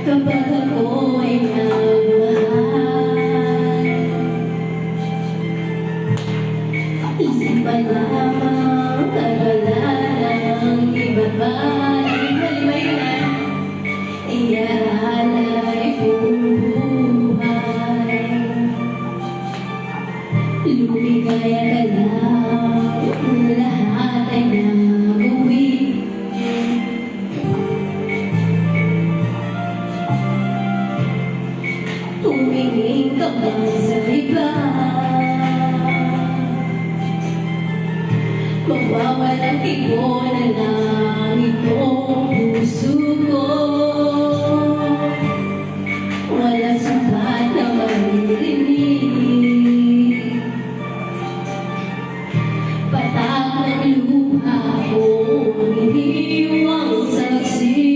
kapag ako ay nagmahal. Isip pa lamang kagalang iba't ba'y malibay na ialay buhay. Lumigaya ka lang, lahat ay nag-uwi. Tumingin ka ba sa iba? Mawawalang tigo na lang itong puso ko. Walang sapat na maririnig, patak ng luha ko ang iniwang saksi.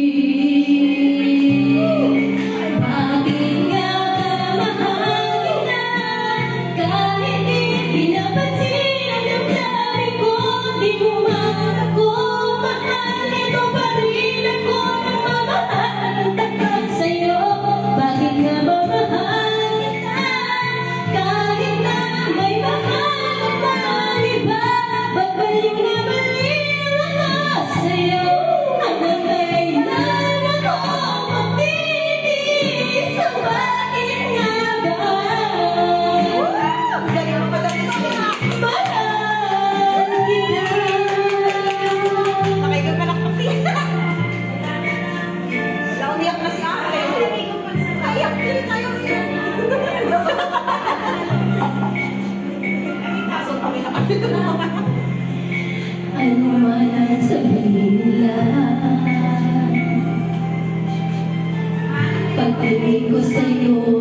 Bakit nga ba mahal na kahit di pinapansin ang damdamin ko? Di mo man ako mahal, ito pa rin ako nagmamahal ng tapat sa'yo. Bakit nga ba mahal kita kahit na may mahal ka pang iba? Babalik na balik ako sa'yo hanggang kailan ako magtitiis? Ang bakit nga ba? Galing mo pa dati sila. Mahal kita. Nakaigang ka ng kape. Wala, umiyak na si ate. Ayak, hindi tayo umiyak. Kaso kami na kami. Ano man ang sabihin nila, pagtingin ko sa'yo